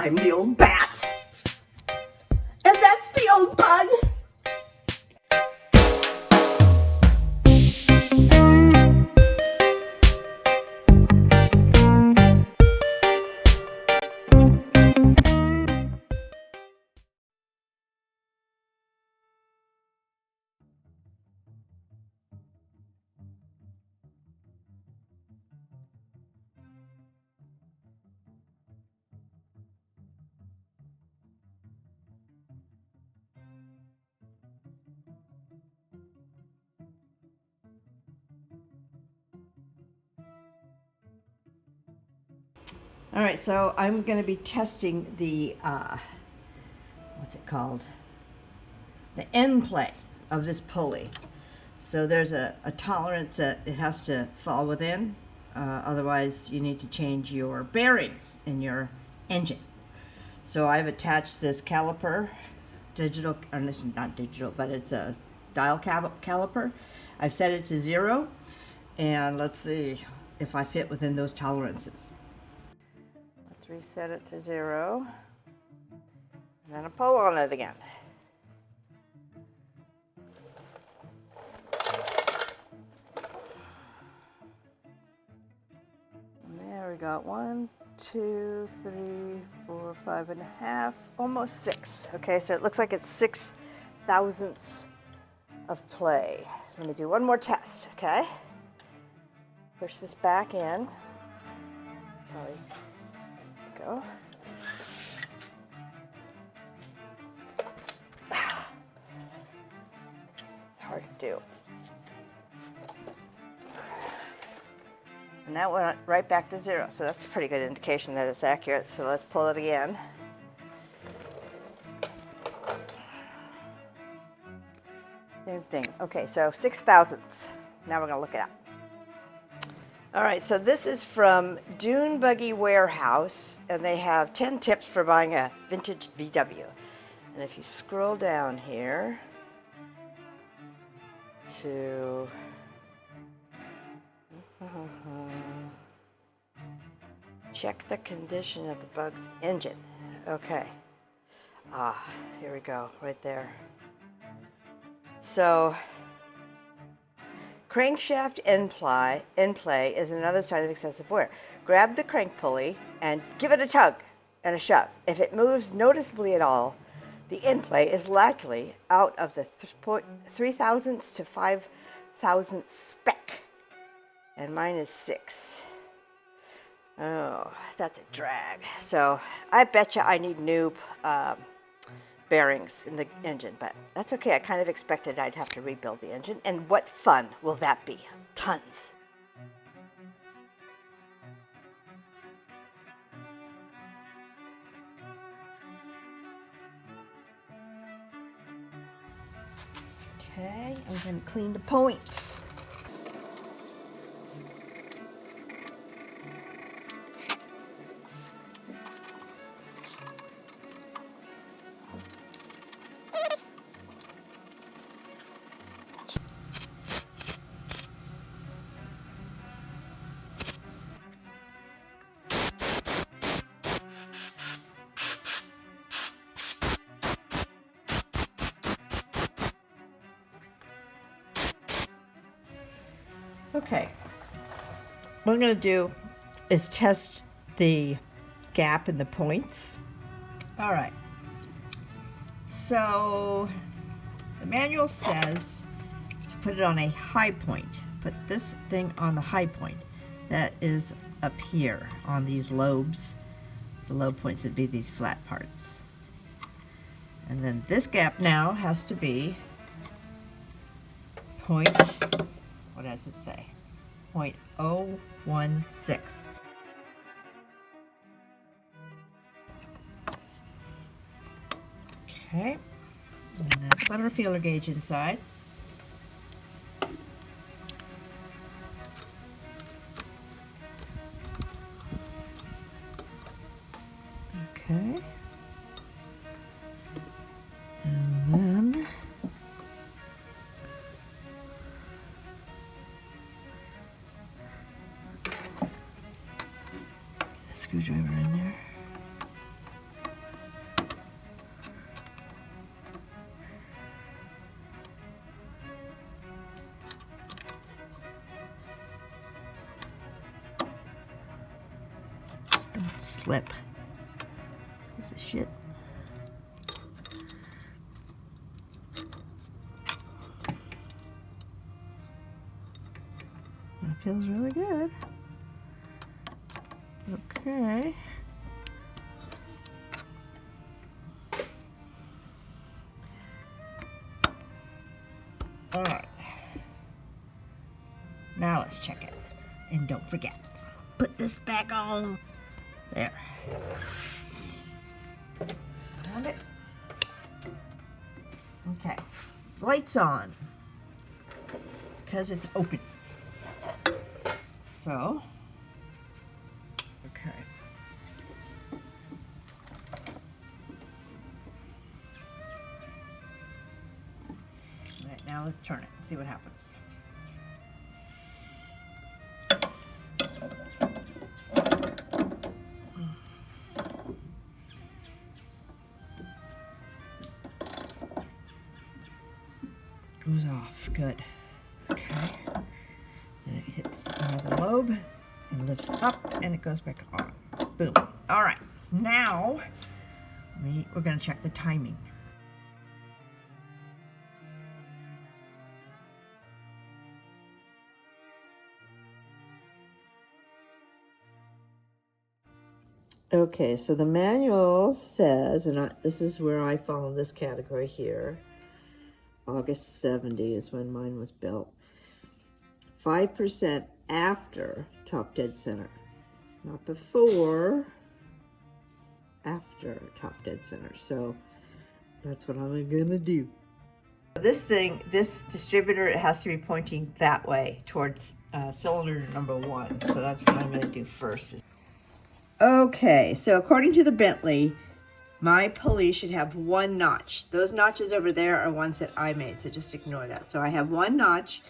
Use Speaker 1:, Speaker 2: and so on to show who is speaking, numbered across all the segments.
Speaker 1: I'm the old bat. And that's the old pun. All right, so I'm going to be testing the, what's it called? The end play of this pulley. So there's a tolerance that it has to fall within. Otherwise, you need to change your bearings in your engine. So I've attached this caliper, digital, or this is not digital, but it's a dial caliper. I've set it to 0, and let's see if I fit within those tolerances. Let's reset it to 0, and then a pull on it again. And there we got 1, 2, 3, 4, 5.5, almost 6. Okay, so it looks like it's 6 thousandths of play. Let me do one more test, okay? Push this back in. Probably go. Hard to do. And that went right back to 0, so that's a pretty good indication that it's accurate. So let's pull it again. Same thing. Okay, so 6 thousandths. Now we're going to look it up. All right, so this is from Dune Buggy Warehouse, and they have 10 tips for buying a vintage VW. And if you scroll down here to check the condition of the bug's engine. Okay. Here we go, right there. So, crankshaft end play is another sign of excessive wear. Grab the crank pulley and give it a tug and a shove. If it moves noticeably at all, the end play is likely out of the 3 thousandths to 5 thousandths spec. And mine is 6. Oh, that's a drag. So I bet you I need new bearings in the engine, but that's okay. I kind of expected I'd have to rebuild the engine. And what fun will that be? Tons. Okay, I'm going to clean the points. Okay, what I'm going to do is test the gap in the points. All right, so the manual says to put it on a high point. Put this thing on the high point. That is up here on these lobes. The low points would be these flat parts. And then this gap now has to be what does it say? 0.016. Okay, and then put our feeler gauge inside. Okay, and then screwdriver in there. slip. Piece of shit. That feels really good. Okay. All right. Now let's check it. And don't forget, put this back on. There. Let's grab it. Okay. Lights on. Because it's open. So, okay. All right, now let's turn it and see what happens. Goes off, good. Okay. And it hits the lobe and lifts up and it goes back on. Boom. All right, now we're gonna check the timing. Okay, so the manual says, and this is where I fall in this category here, August 70 is when mine was built. 5% after top dead center. Not before, after top dead center. So that's what I'm gonna do. This distributor, it has to be pointing that way towards cylinder number 1. So that's what I'm gonna do first. Okay, so according to the Bentley, my pulley should have 1 notch. Those notches over there are ones that I made, so just ignore that. So I have 1 notch,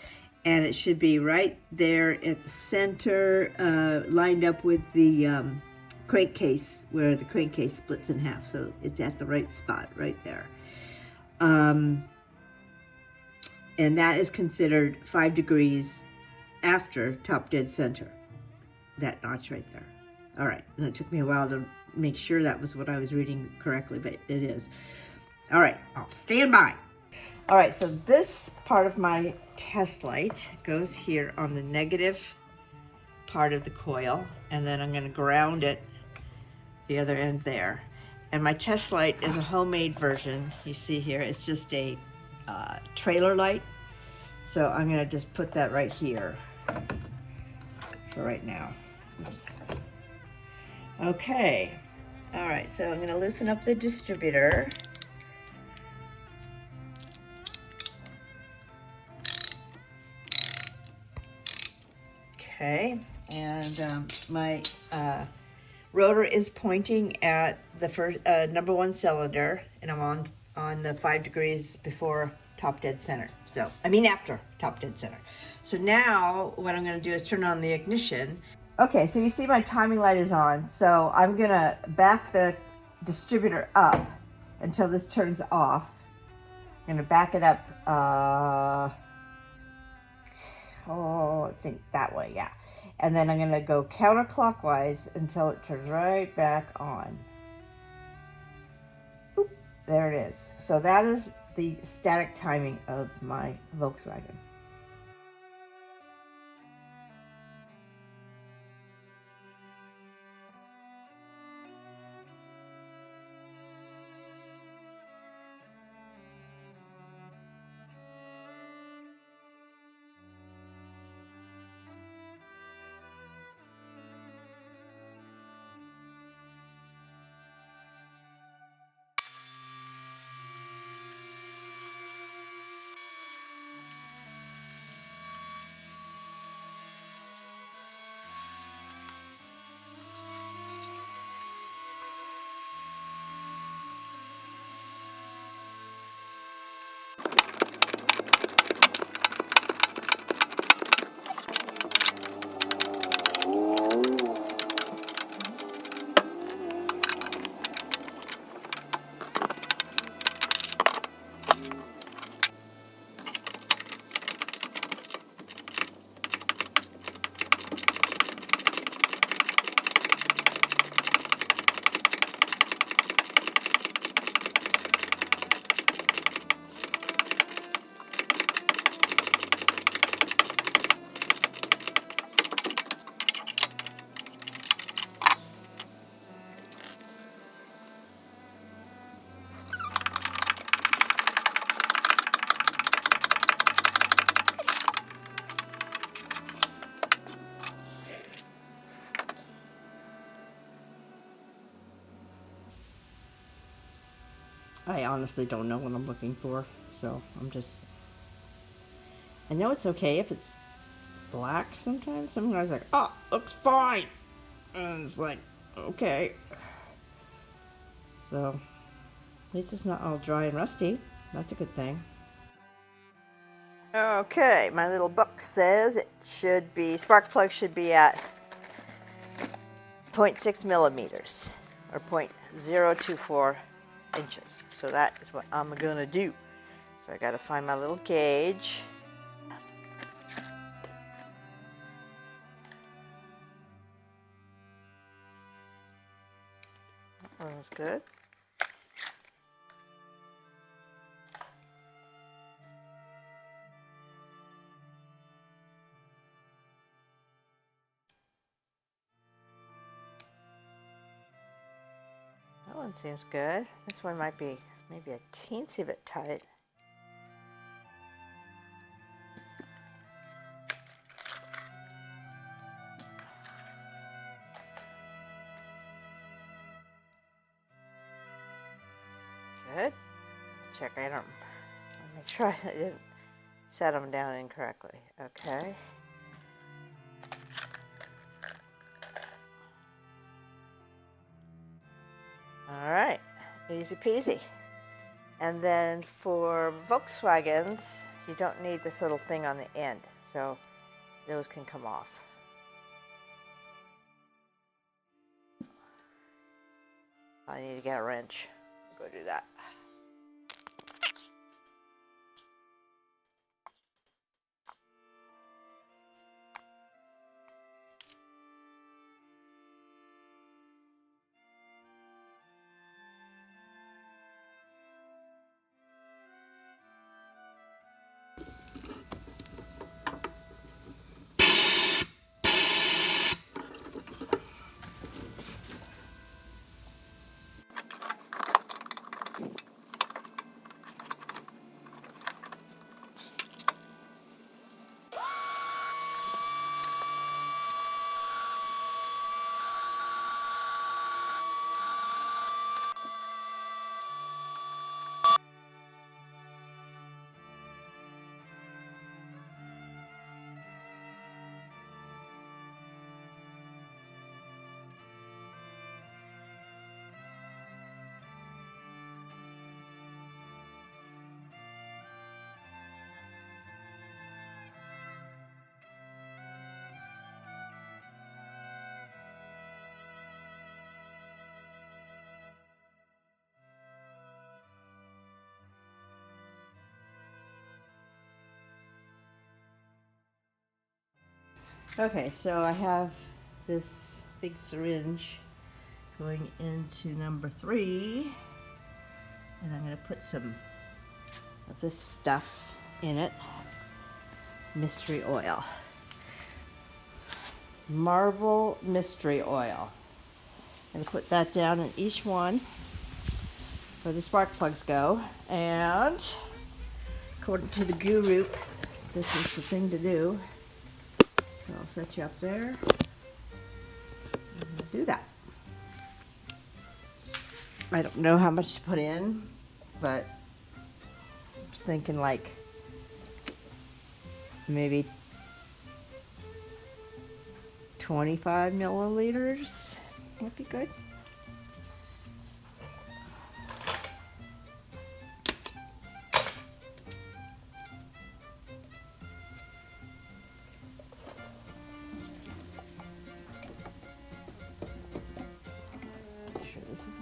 Speaker 1: and it should be right there at the center, lined up with the crankcase, where the crankcase splits in half. So it's at the right spot, right there. And that is considered 5 degrees after top dead center, that notch right there. All right, and it took me a while to make sure that was what I was reading correctly, but it is. All right, I'll stand by. All right, so this part of my test light goes here on the negative part of the coil, and then I'm gonna ground it the other end there. And my test light is a homemade version. You see here, it's just a trailer light. So I'm gonna just put that right here for right now. Oops. Okay, all right, so I'm gonna loosen up the distributor. Okay, and my rotor is pointing at the first number 1 cylinder, and I'm on the 5 degrees before top dead center. So, I mean after top dead center. So now what I'm gonna do is turn on the ignition. Okay, so you see my timing light is on, so I'm gonna back the distributor up until this turns off. I'm gonna back it up, I think that way, yeah. And then I'm gonna go counterclockwise until it turns right back on. Boop, there it is. So that is the static timing of my Volkswagen. I honestly don't know what I'm looking for, so I know it's okay if it's black sometimes. Sometimes like, oh, looks fine. And it's like, okay. So, at least it's not all dry and rusty. That's a good thing. Okay, my little book says it should be, spark plug should be at 0.6 millimeters or 0.024 inches. So that is what I'm gonna do. So I gotta find my little gauge. That one's good. That one seems good. This one might be maybe a teensy bit tight. Good. Check, I don't, make sure I didn't set them down incorrectly. Okay. All right, easy peasy. And then for Volkswagens, you don't need this little thing on the end, so those can come off. I need to get a wrench. Go do that. Okay, so I have this big syringe going into number 3, and I'm going to put some of this stuff in it. Mystery oil. Marble mystery oil. I'm going to put that down in each one where the spark plugs go, and according to the guru, this is the thing to do. So I'll set you up there and do that. I don't know how much to put in, but I was thinking like maybe 25 milliliters would be good.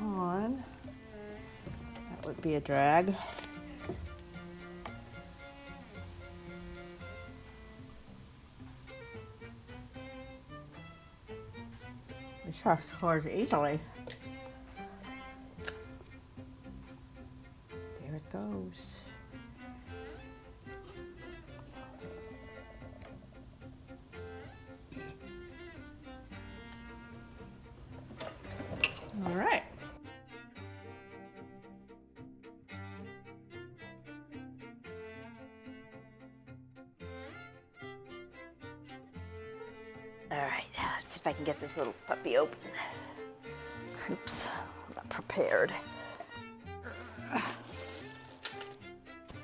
Speaker 1: On. That would be a drag. It charges easily. There it goes. All right. All right, let's see if I can get this little puppy open. Oops, I'm not prepared.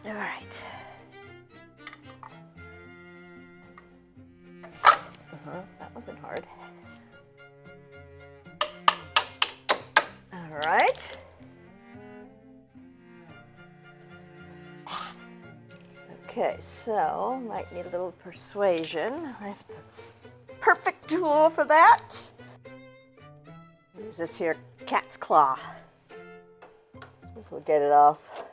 Speaker 1: All right. That wasn't hard. All right. Okay, so might need a little persuasion. I have this perfect tool for that. Use this here cat's claw. This will get it off.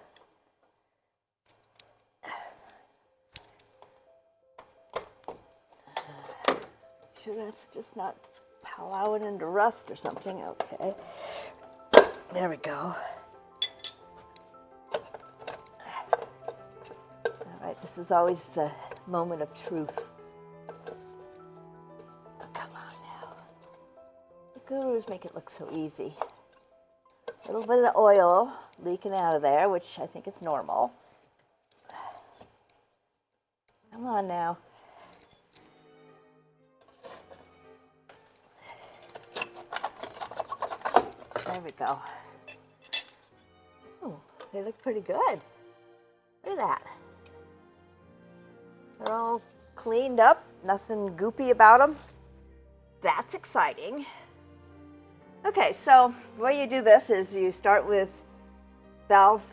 Speaker 1: Sure that's just not plowing into rust or something. Okay. There we go. All right, this is always the moment of truth. Oh, come on now. The gurus make it look so easy. A little bit of oil leaking out of there, which I think is normal. Come on now. There we go. Oh, they look pretty good. Look at that. They're all cleaned up, nothing goopy about them. That's exciting. Okay, so the way you do this is you start with valve,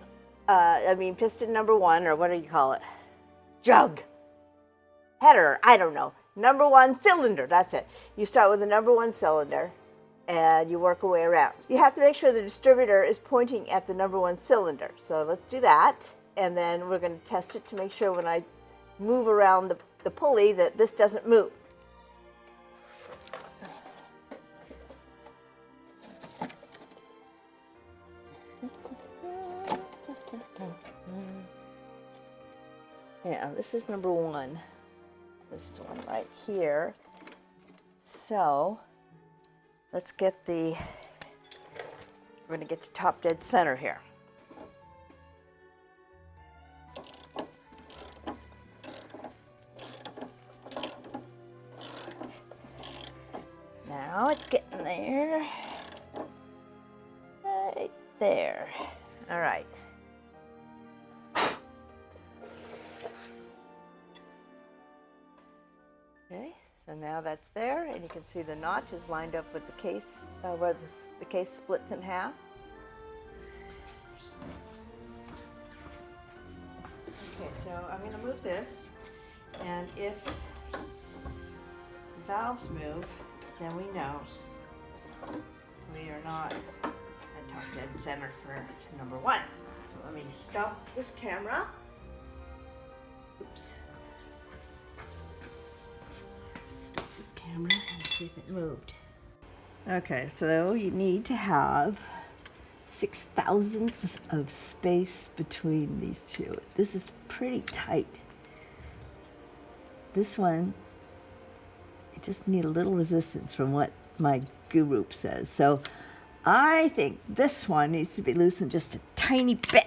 Speaker 1: piston number 1, or what do you call it? Jug. Header, I don't know. Number 1 cylinder, that's it. You start with the number 1 cylinder and you work your way around. You have to make sure the distributor is pointing at the number 1 cylinder. So let's do that, and then we're going to test it to make sure when I move around the pulley that this doesn't move. Yeah, this is number 1. This one right here. So let's get we're going to get to top dead center here. Now it's getting there. Right there. All right. Okay, so now that's there, and you can see the notch is lined up with the case, where the case splits in half. Okay, so I'm going to move this, and if the valves move, then we know we are not at top dead center for number 1. So let me stop this camera. Oops. Stop this camera and see if it moved. Okay, so you need to have 6 thousandths of space between these two. This is pretty tight. This one, you just need a little resistance from what my guru says. So I think this one needs to be loosened just a tiny bit.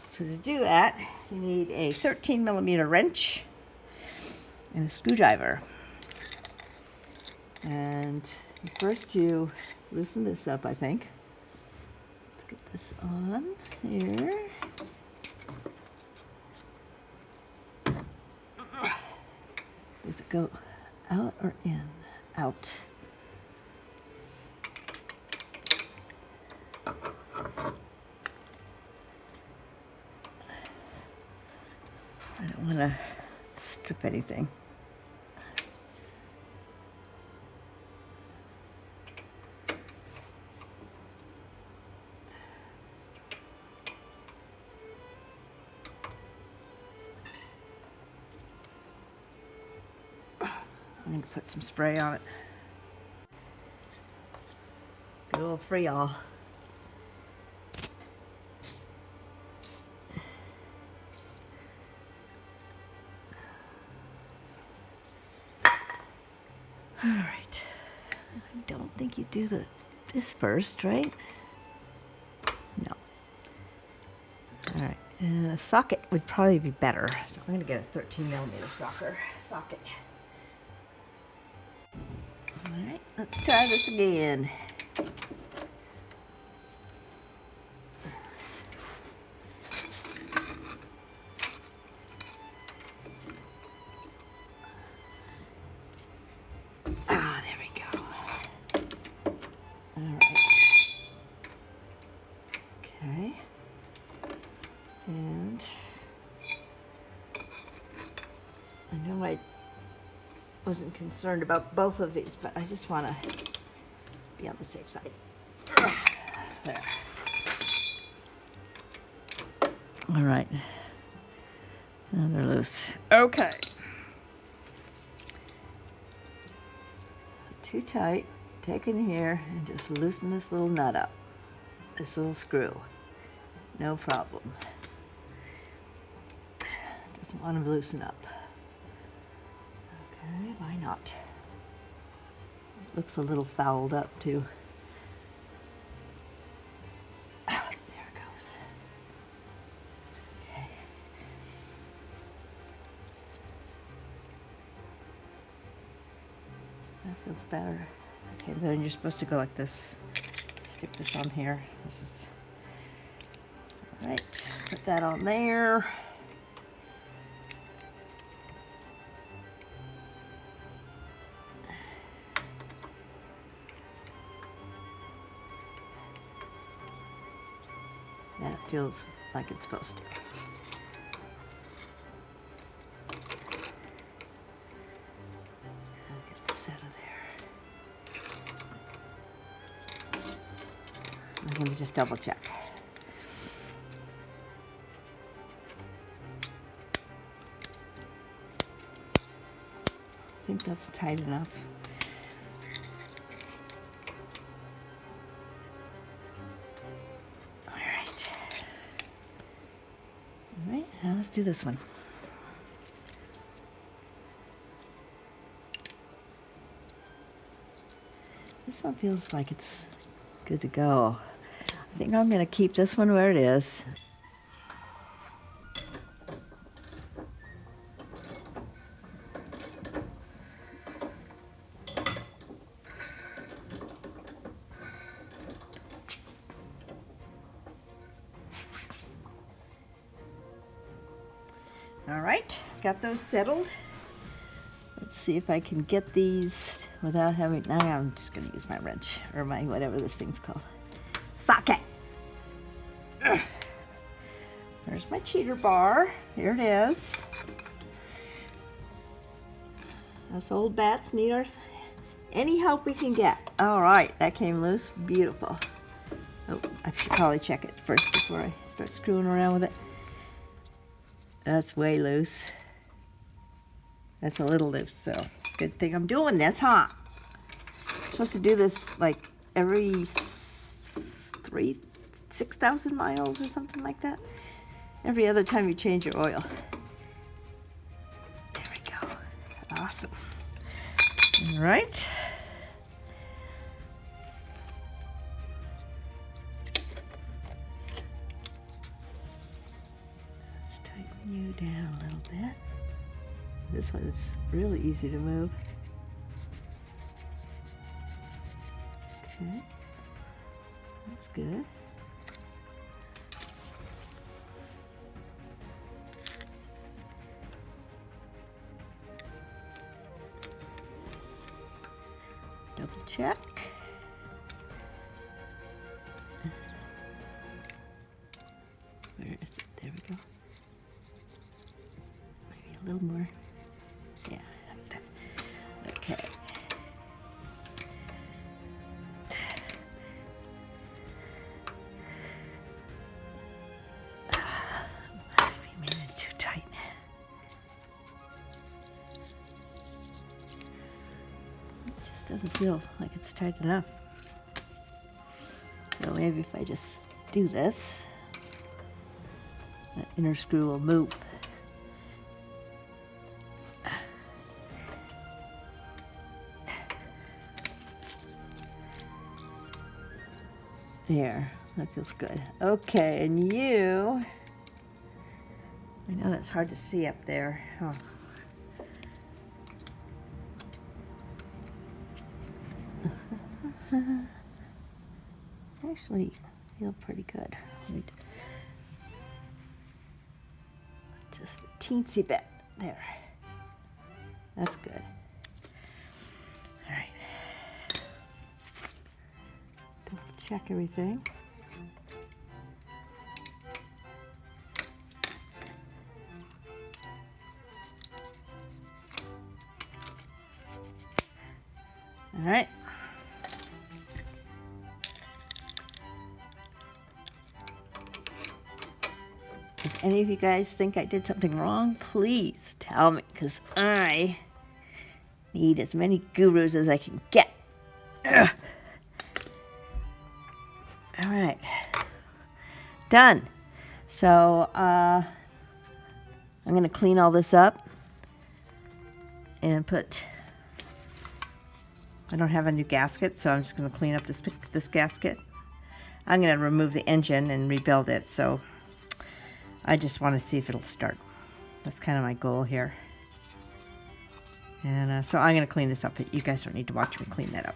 Speaker 1: So to do that, you need a 13 millimeter wrench and a screwdriver. And first you loosen this up, I think. Let's get this on here. Does it go out or in? Out. I don't want to strip anything. I'm going to put some spray on it. Good old Freol. All right. I don't think you do this first, right? No. All right. And a socket would probably be better. So I'm going to get a 13 millimeter socket. All right. Let's try this again. And I know I wasn't concerned about both of these, but I just want to be on the safe side. There. All right. Now they're loose. Okay. Too tight. Take in here and just loosen this little nut up. This little screw. No problem. Doesn't want to loosen up. Okay, why not? It looks a little fouled up too. There it goes. Okay. That feels better. Okay, then you're supposed to go like this. Stick this on here. This is all right. Put that on there. And it feels like it's supposed to. I'll get this out of there. I'm going to just double check. I think that's tight enough. All right, now let's do this one. This one feels like it's good to go. I think I'm going to keep this one where it is. All right, got those settled. Let's see if I can get these without having, now I'm just gonna use my wrench, or my, whatever this thing's called. Socket! Ugh. There's my cheater bar, here it is. Us old bats need any help we can get. All right, that came loose, beautiful. Oh, I should probably check it first before I start screwing around with it. That's way loose. That's a little loose, so good thing I'm doing this, huh? I'm supposed to do this like every 6,000 miles or something like that. Every other time you change your oil. There we go. Awesome. All right. You down a little bit. This one is really easy to move. Okay, that's good. Double check. Where is it? There we go. A little more. Yeah, like that. Okay. We made it too tight. It just doesn't feel like it's tight enough. So maybe if I just do this, that inner screw will move. There, that feels good. Okay, and you, I know that's hard to see up there. Oh. Actually, feel pretty good. Wait. Just a teensy bit. There. That's good. All right. Double check everything. All right. If any of you guys think I did something wrong, please tell me, because I need as many gurus as I can get. Ugh. All right. Done. So I'm going to clean all this up and put, I don't have a new gasket, so I'm just going to clean up this gasket. I'm going to remove the engine and rebuild it, so I just want to see if it'll start. That's kind of my goal here. And so I'm going to clean this up. You guys don't need to watch me clean that up.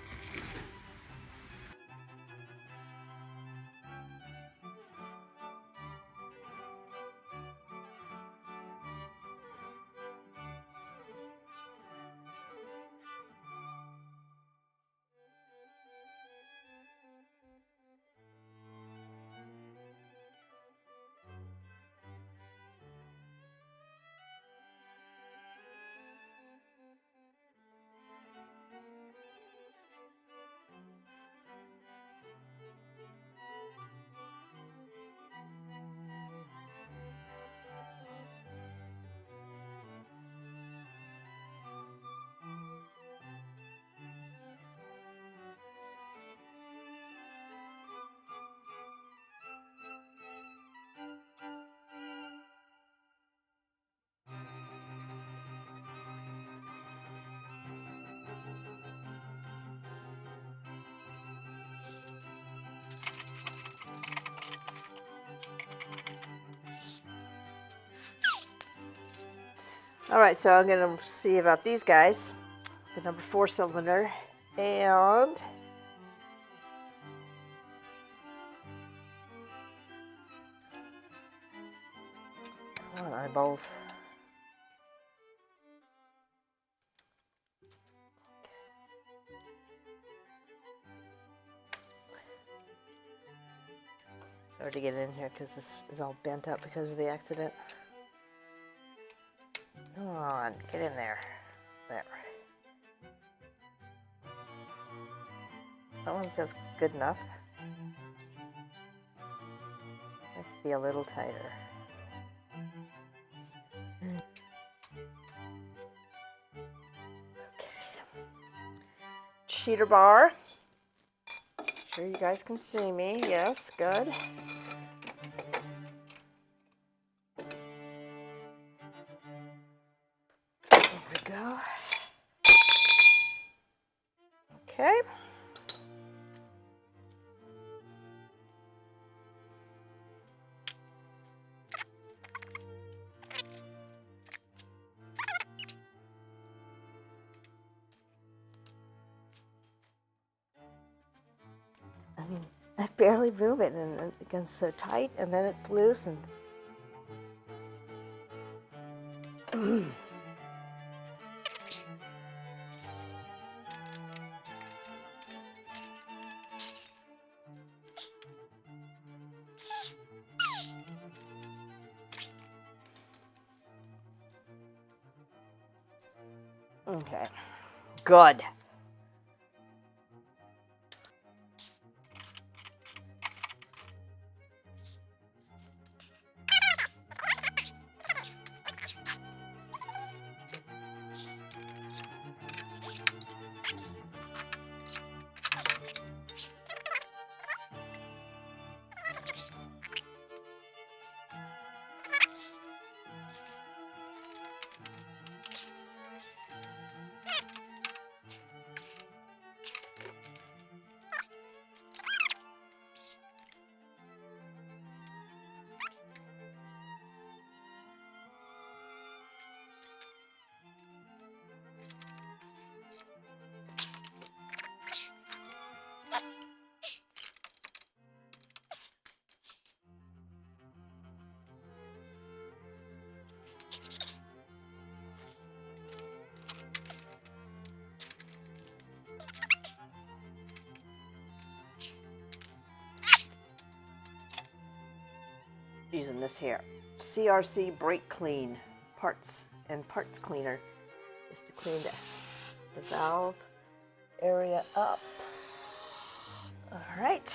Speaker 1: All right, so I'm going to see about these guys. The number 4 cylinder and come on, eyeballs. Hard to get in here because this is all bent up because of the accident. Come on, get in there. There. That one feels good enough. Let's be a little tighter. Okay. Cheater bar. Sure you guys can see me. Yes, good. There we go. Okay. I mean, I barely move it, and it gets so tight, and then it's loose, and okay, good. Using this here, CRC brake clean parts cleaner, just to clean the valve area up. All right.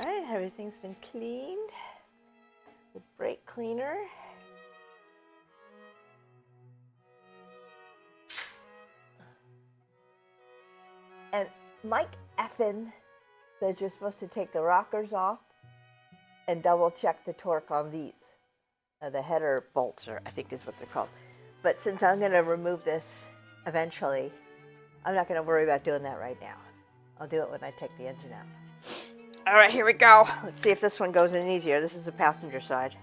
Speaker 1: All right, everything's been cleaned with brake cleaner. And Mike Effin says you're supposed to take the rockers off and double check the torque on these. The header bolts, or I think is what they're called. But since I'm going to remove this eventually, I'm not going to worry about doing that right now. I'll do it when I take the engine out. All right, here we go. Let's see if this one goes in easier. This is the passenger side.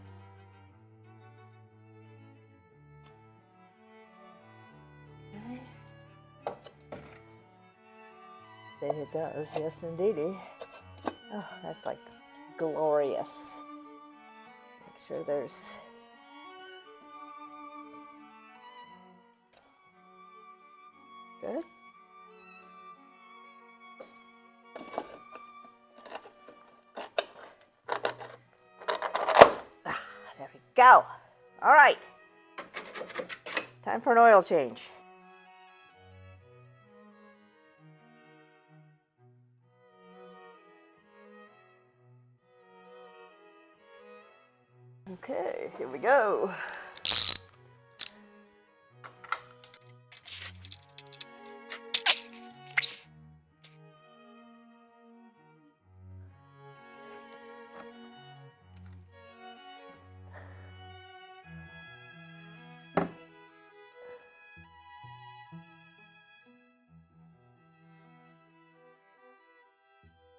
Speaker 1: Okay. Say it does. Yes, indeedy. Oh, that's like glorious. Make sure there's... Good. There we go. All right. Time for an oil change. Okay, here we go.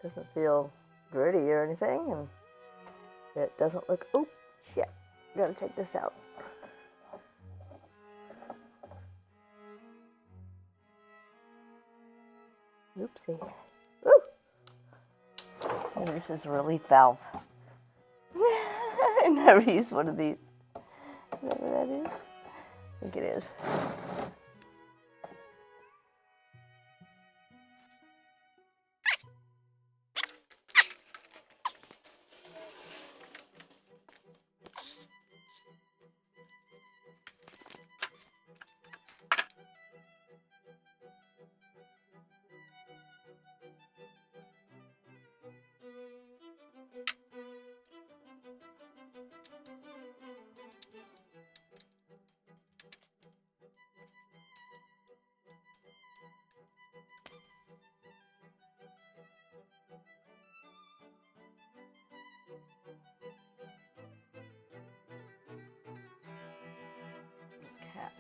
Speaker 1: Doesn't feel gritty or anything, and it doesn't look, oh, shit, gotta take this out. Oopsie. Ooh! Maybe this is a relief valve. I never used one of these. Whatever that is. I think it is. Caps.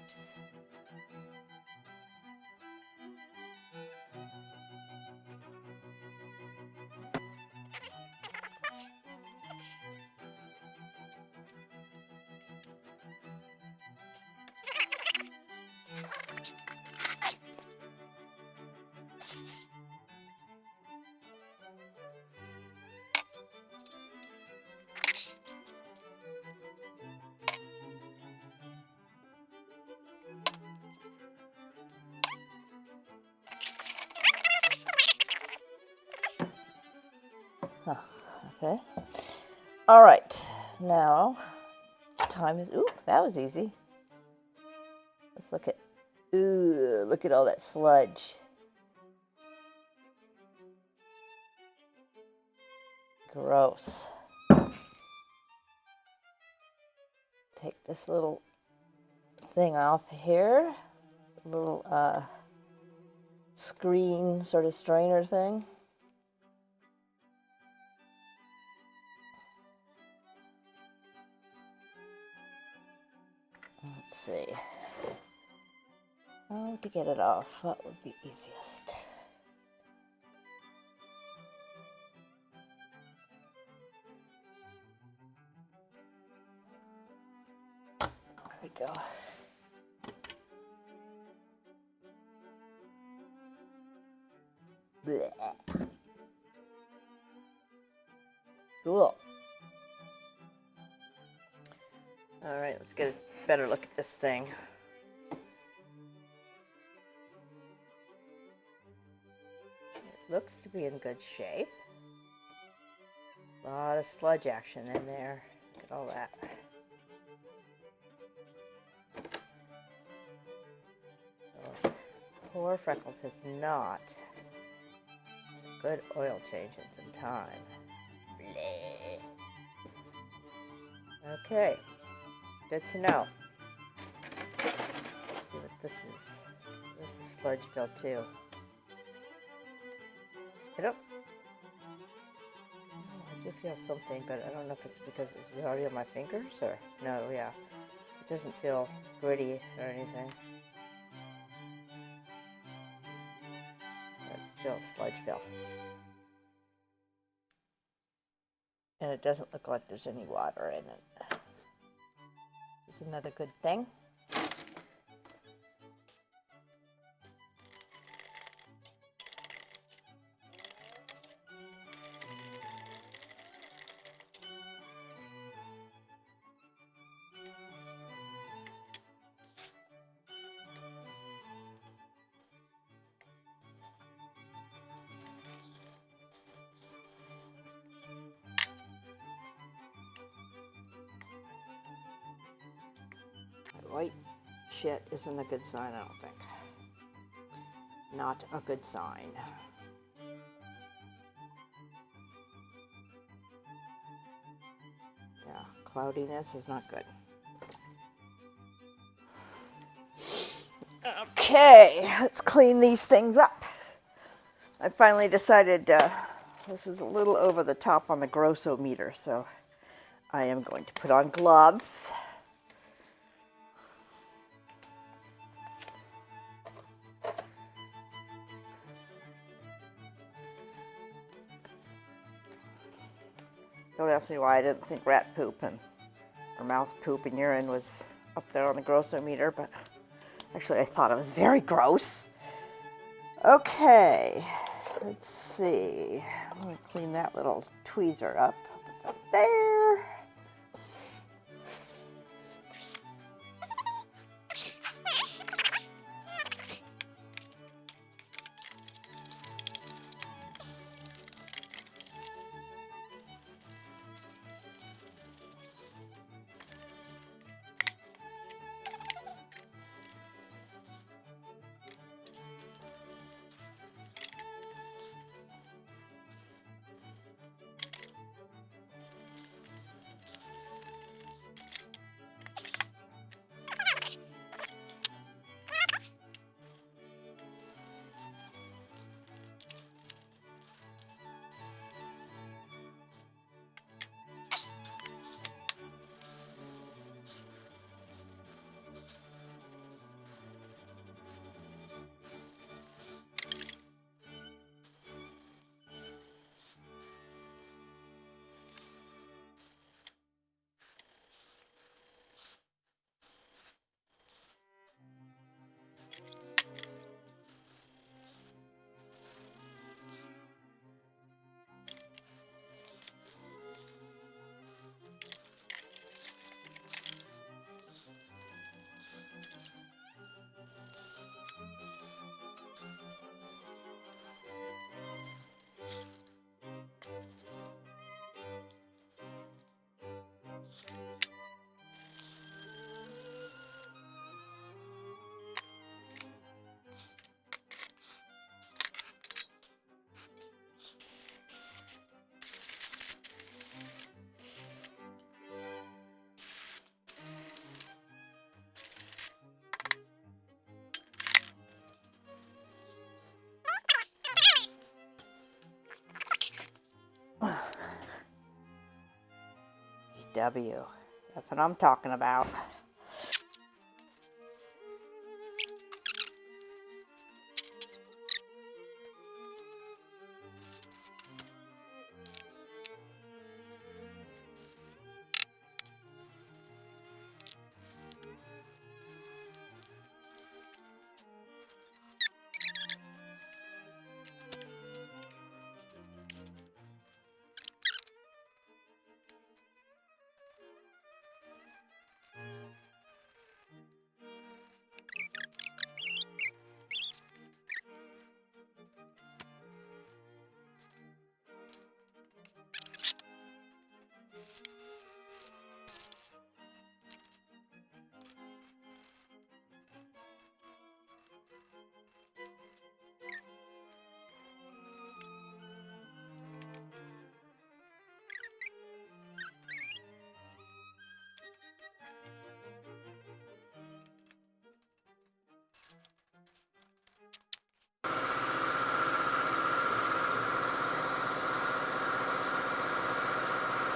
Speaker 1: Oh, okay. All right. now time is, ooh, that was easy. Let's look at, ooh, look at all that sludge. Gross. Take this little thing off here, a little screen sort of strainer thing. Let's see. How to get it off? What would be easiest? There we go. Blech. Cool. All right, let's get a better look at this thing. It looks to be in good shape. A lot of sludge action in there. Look at all that. So, poor Freckles has not good oil change in some time. Bleh. Okay, good to know. Let's see what this is. This is sludge fill too. I do feel something, but I don't know if it's because it's already on my fingers or no. Yeah, it doesn't feel gritty or anything. It's still sludge fill. And it doesn't look like there's any water in it. It's another good thing. White shit isn't a good sign, I don't think. Not a good sign. Yeah, cloudiness is not good. Okay, let's clean these things up. I finally decided this is a little over the top on the grossometer, so I am going to put on gloves. Don't ask me why I didn't think rat poop or mouse poop and urine was up there on the grossometer, but actually I thought it was very gross. Okay, let's see. I'm going to clean that little tweezer up. Put that there. VW. That's what I'm talking about.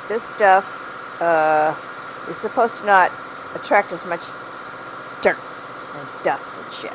Speaker 1: This stuff is supposed to not attract as much dirt and dust and shit.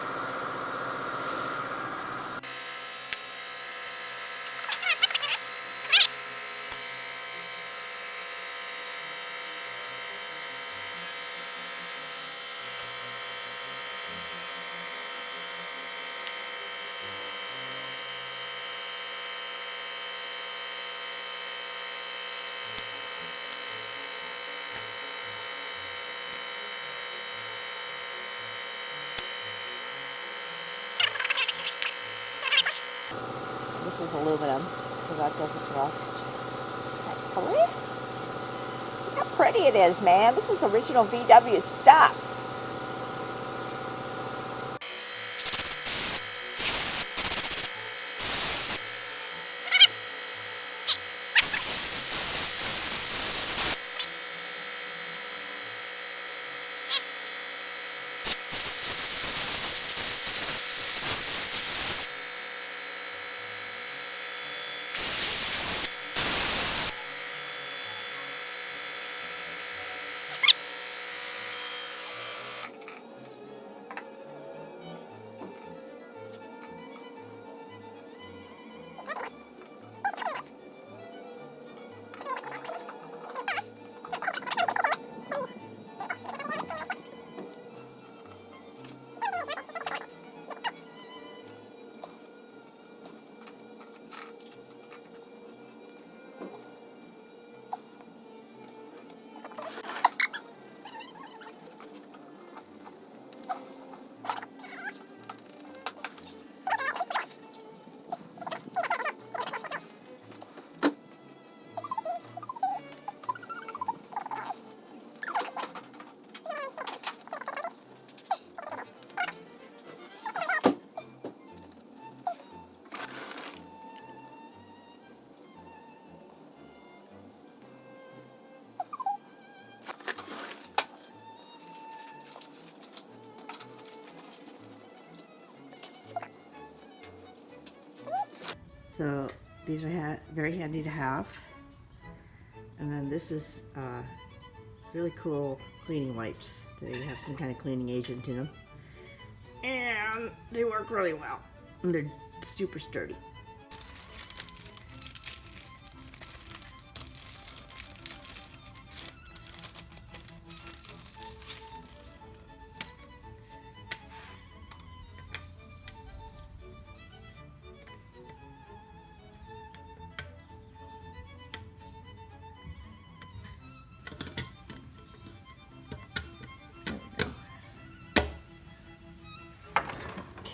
Speaker 1: This is aluminum, so that doesn't rust. Thankfully. Look how pretty it is, man. This is original VW stuff. So these are very handy to have. And then this is really cool cleaning wipes. They have some kind of cleaning agent in them. And they work really well. And they're super sturdy.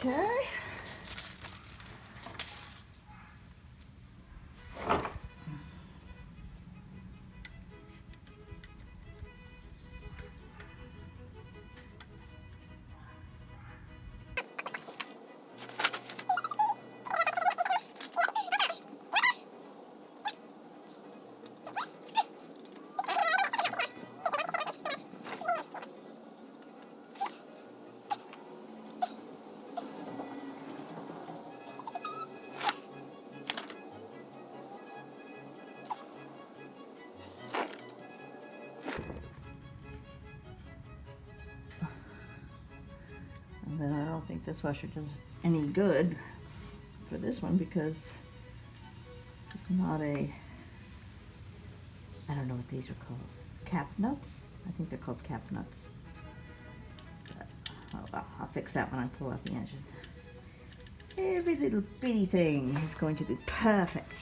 Speaker 1: Okay. this washer does any good for this one because it's not a, I don't know what these are called, cap nuts? I think they're called cap nuts. But, oh well, I'll fix that when I pull out the engine. Every little bitty thing is going to be perfect.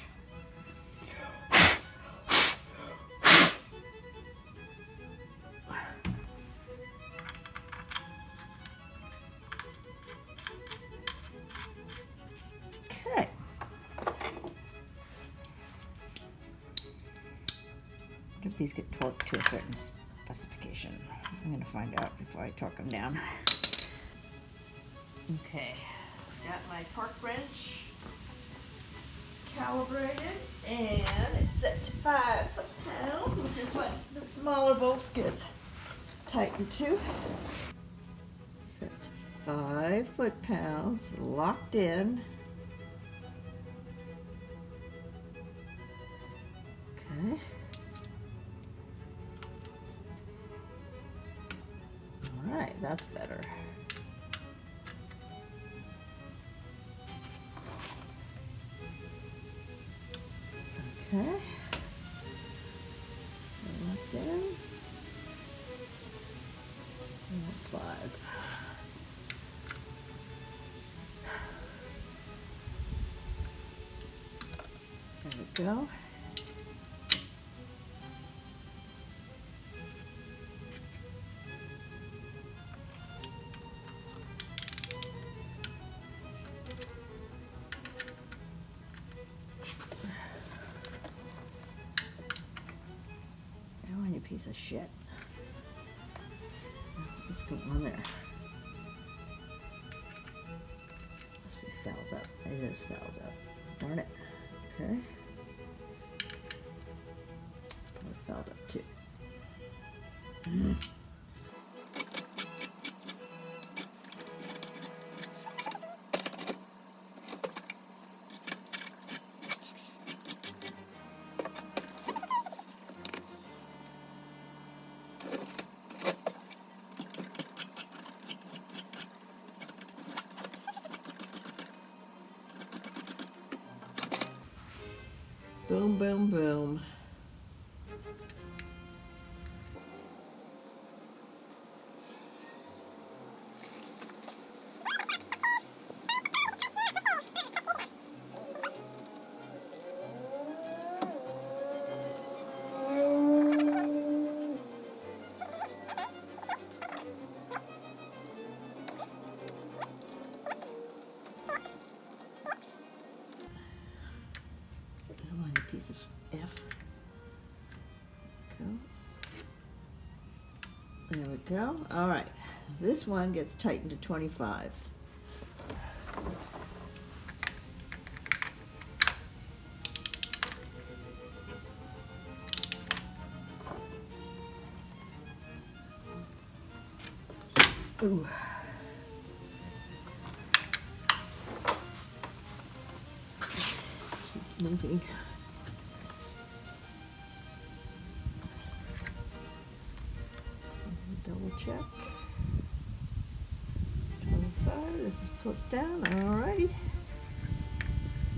Speaker 1: Okay. If these get torqued to a certain specification, I'm going to find out before I torque them down. Okay, got my torque wrench calibrated, and it's set to 5 foot-pounds, which is what the smaller bolts get tightened to. Set to 5 foot-pounds, locked in. Okay. All right, that's better. Okay. Locked in. And 5. There we go. Piece of shit. Let's go on there. Must be fouled up. It is fouled up. Darn it. Okay. It's probably fouled up too. Boom, boom, boom. Piece of F. Go. There we go. All right. This one gets tightened to 25. Ooh. Keep moving. Double check. 25. This is put down. Alrighty.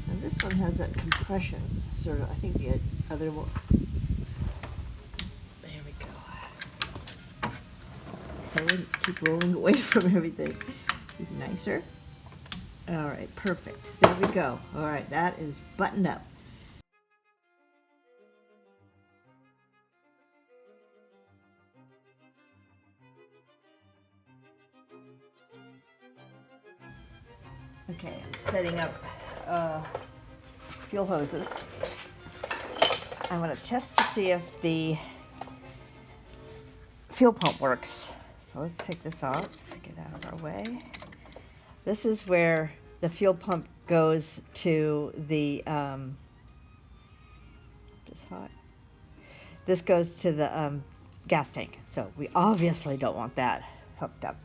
Speaker 1: And this one has that compression, sort of. I think the other one. There we go. I wouldn't keep rolling away from everything. Keep nicer. Alright, perfect. There we go. Alright, that is buttoned up. Okay, I'm setting up fuel hoses. I'm going to test to see if the fuel pump works. So let's take this off, get out of our way. This is where the fuel pump goes to the, just hot. This goes to the gas tank. So we obviously don't want that hooked up.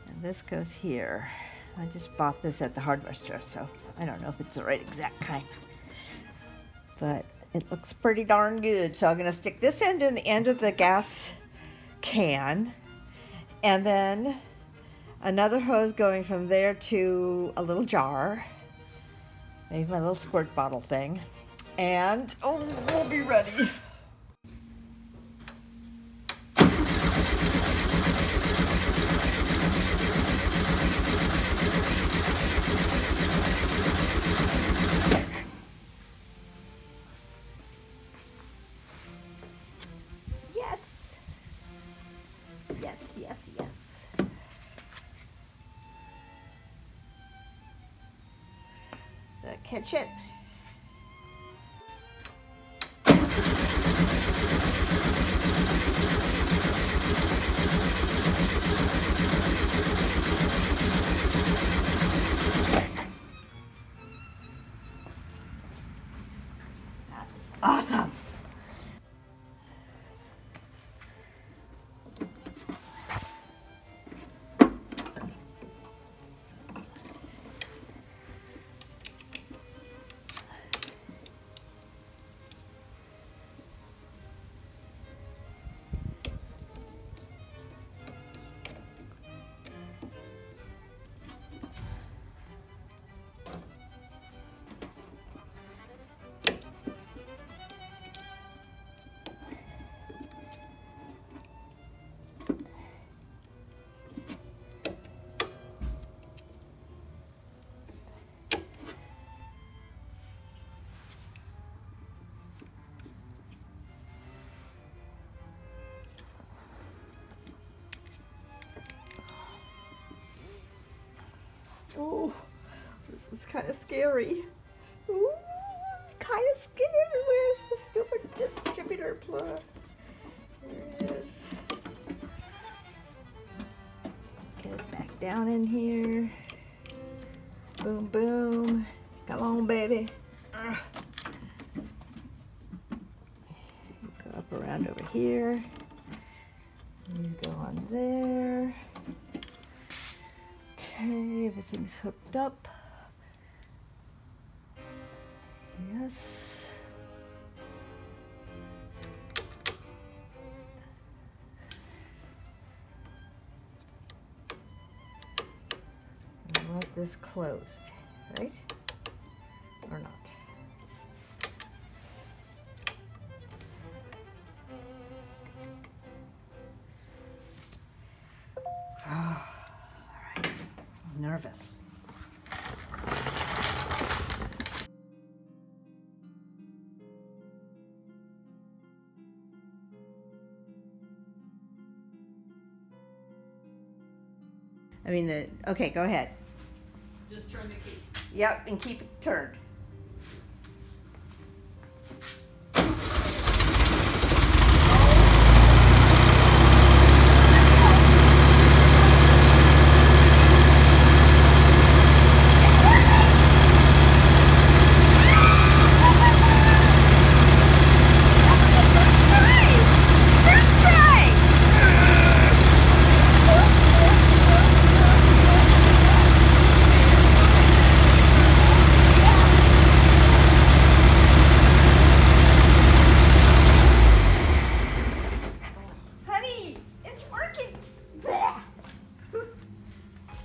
Speaker 1: And this goes here. I just bought this at the hardware store, so I don't know if it's the right exact kind. But it looks pretty darn good. So I'm going to stick this end in the end of the gas can. And then another hose going from there to a little jar. Maybe my little squirt bottle thing. And, oh, we'll be ready. Yes. Yes, yes, yes. That catch it? That is awesome. Oh, this is kind of scary. Ooh, kind of scared. Where's the stupid distributor plug? There it is. Get it back down in here. Boom, boom. Come on, baby. Go up around over here. You go on there. Okay, everything's hooked up. Yes. I want this closed, right? Or not? All right. I'm nervous. Okay, go ahead.
Speaker 2: Just turn the key.
Speaker 1: Yep, and keep it turned.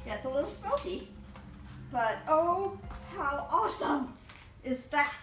Speaker 1: Yeah, it's a little smoky, but oh, how awesome is that?